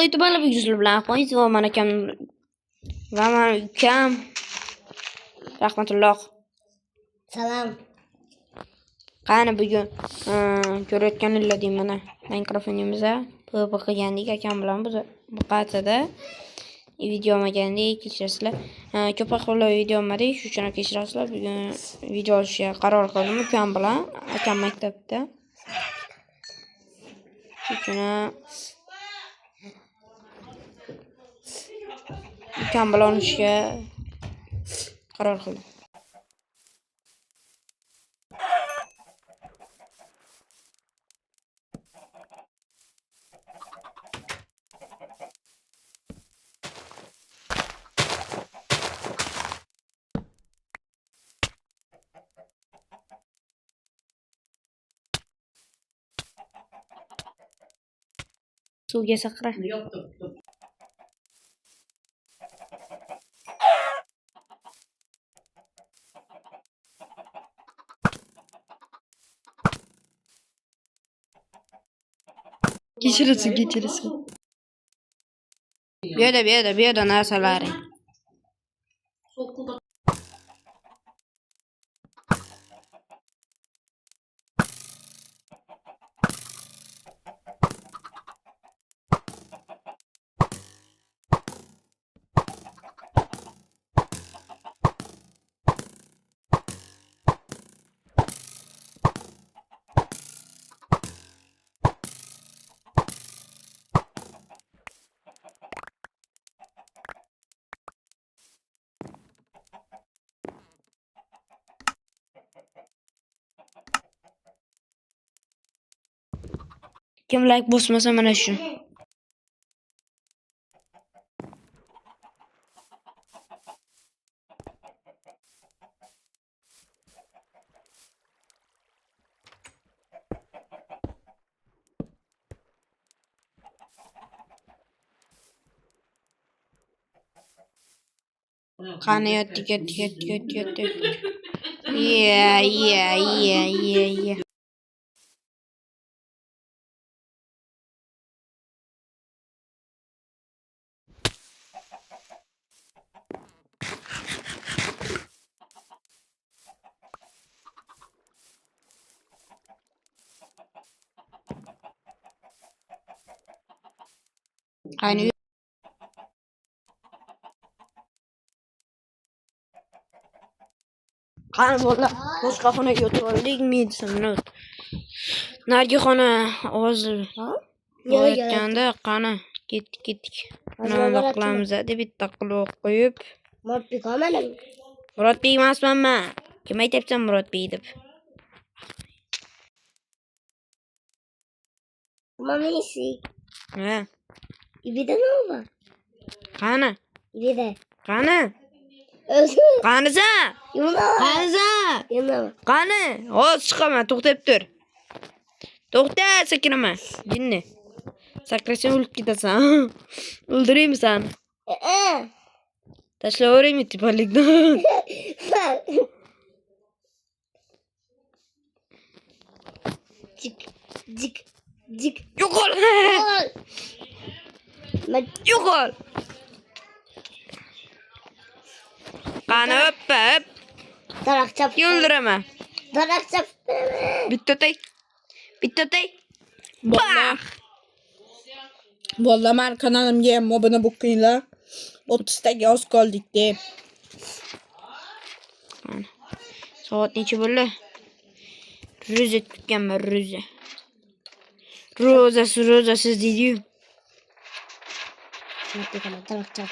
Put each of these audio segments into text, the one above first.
YouTube'da bir yüzlü bilan qo'ying va mana ukam rahmatulloh. Salom. Qani bugun ko'rayotganinglar deyman mana Minecraft'imizda PvP qilgandik akam bilan bu qatada video olmagandik, kechirasizlar. Ko'proq qo'llar video olmadik, shu uchun kechirasizlar. Bugun video olishga qaror qildim ukam bilan, akam maktabda. Shu uchun ukam bilan olishga qaror qildim. Suvga saqra. Kechirasiz. Bu yerda narsalaring. Kim like bosmasa mana shu. Qani yot. Yeah. Qani bola boshqa xonaga o'tib oldikmi desam, narigi xona ovoz olayotganda qani ketdik. Nima qilamiz deb bitta qilib qo'yib. Murodbek emasman men. Kim aytayapsan Murodbek deb? Mamisi. Ha. İbide ne oldu? Qani? İbide. Qani? Qanisa? Qani? Hozir chiqaman, to'xtab tur. To'xta, sakrama. Jinni. Sakrasang o'lib ketasan. O'ldiraymi seni? Tashlavoraymi tepalikdan? Cik. Yo'qol. Yo'qol. Qani hoppa. Darak çap. Öldüreme. Darak çap. Bitta tay. Vallahi men kanalimga ham obuna bo'linglar. 30 taga oz qoldik deb. Soat necha bo'ldi? Ro'za tutganman, ro'za. Ro'zasiz deydi-yu. Darak çap.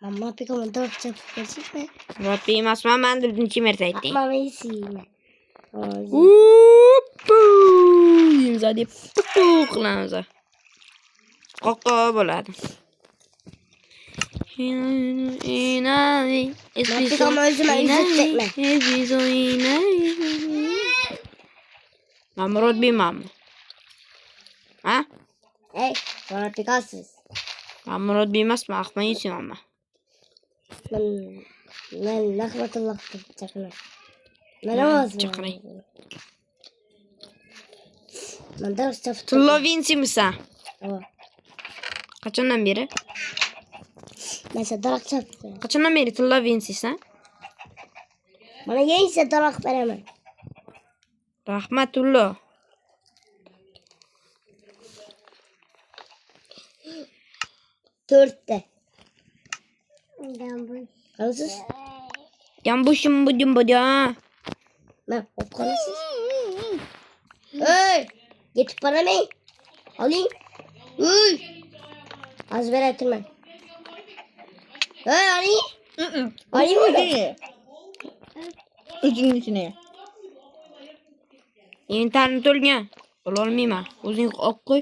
Mamma pekaman darak çap. Murodbek emasman, men deb necha marta aytding? Mamisi. Deymiz deb qilamiz. Qo'rqqa bo'ladi. Ben Murodbekman. Ha? Hey, bana pekasız. Ben Murodbek emasman, Ahmad Yusufman. Ben rahmetullah çakına. Ben namaz Çakırayım. Ben daraxt chopib Tilla Vinci misan? Tamam. Qachondan beri? Mesela daraxt chopib. Qachondan beri Tilla Vincisan? Bana yeyse daraxt beraman. Rahmat Tullo. To'rtta. Qarasiz? Yambushim bujum buja. Ben oqolasiz. Hey! Yetib boramay. Oling. Uy! Az beratirman. Hey, oling. Oling buni. O'zingni ichine. Inventarni to'lgan. Ololmayman. O'zing olib qo'y.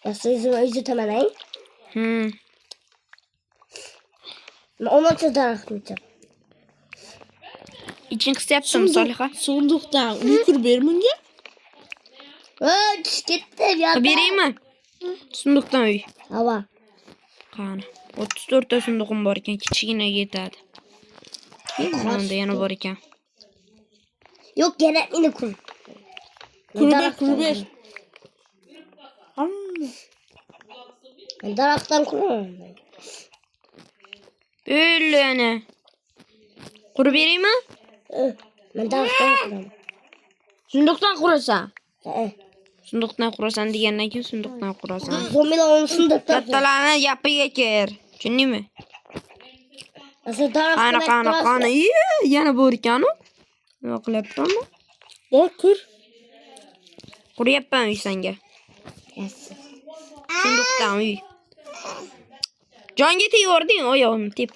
Yasizim o'zi tamanay. Ben onunca daraxtni. İçin qisyaptimi Soliha? Sunduqdan uy qurib ber bunga. Hey, tush ketdi ya. Beraymi? Sunduqdan uy. Hava. Qani. 34 ta sunduqim bor ekan, kichigina yetadi. Qanday yana bor ekan. Yok gerekmini kur. Qurib ber. Ben daraxtdan kuraman. Böyle yana. Qurib beraymi? Ben daraxtdan kuraman. Sunduqdan qurasan. Sunduqdan qurasan degandan keyin sunduqdan qurasan. Zombilar onu sunduqdan. Kattalarni gapiga kir. Tushundingmi? Nasıl daraxtdan? Qani. Yana bor ekan-ku. Nima qilyapsanmi? Bor kur. Quryapman uy senga. Sunduqdan uy. Jonga tegording oyog'imni tep.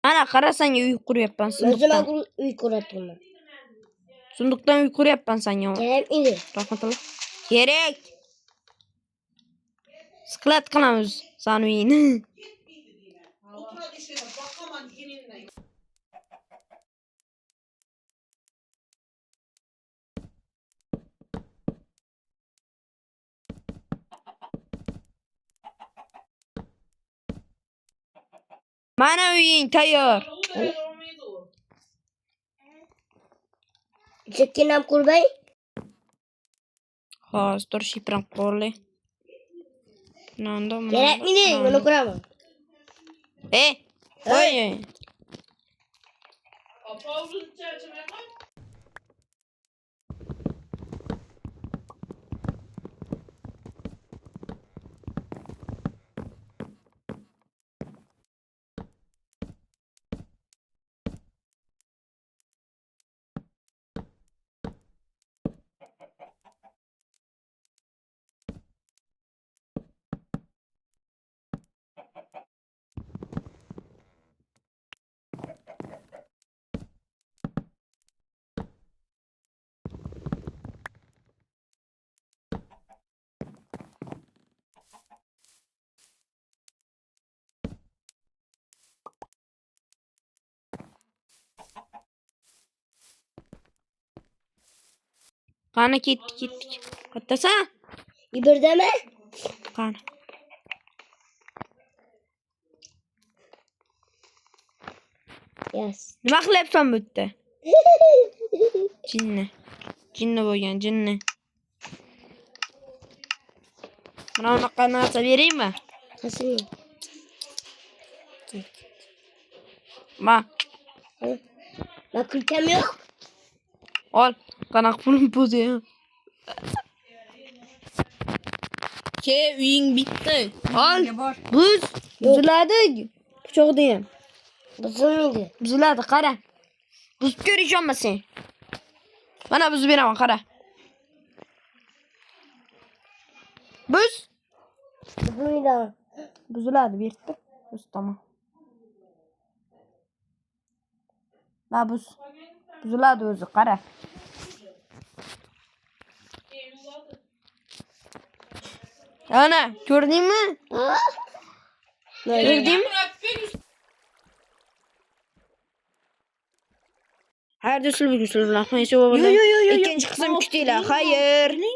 Ana qarasang uy quryapman Özüme sunduqdan. uy kurattım. Sunduqdan uy quryapman senga. Gerekmidi. Rahmatulloh. Kerak. Sklat qilamiz san uyini. Mana uying tayyor. Çekinam kurbay. Hozir tur shipram qoldi. Nanda Gerekmidi. Bunu kuramam. Oy. Qani ketdik. Qattasa? İbirdeme. Qani. Yes. Nima qilyapsan bu yerda? Jinni. Jinni bo'lgan, jinni. Mana bunaqa narsa beraymi? Nasıl? Ma, Ben külkem yok. ol. Qanaqa pulim bo'ldi? Ke uying bitdi. Ol. Buz. Buziladi. Pichoqda ham. Buzulmaydi. Buziladi, qara. Buzib ko'r ishonmasang. Mana buzib beraman, qara. Buz. Buzuydu. Buzuladi berdi. Buz tamam. La buz. Buzuladi o'zi qara. Ana gördingmi? Gördingmi? Hayır, sizlar bugun sizlar bilan ikkinchi qism kutinglar. Xayr.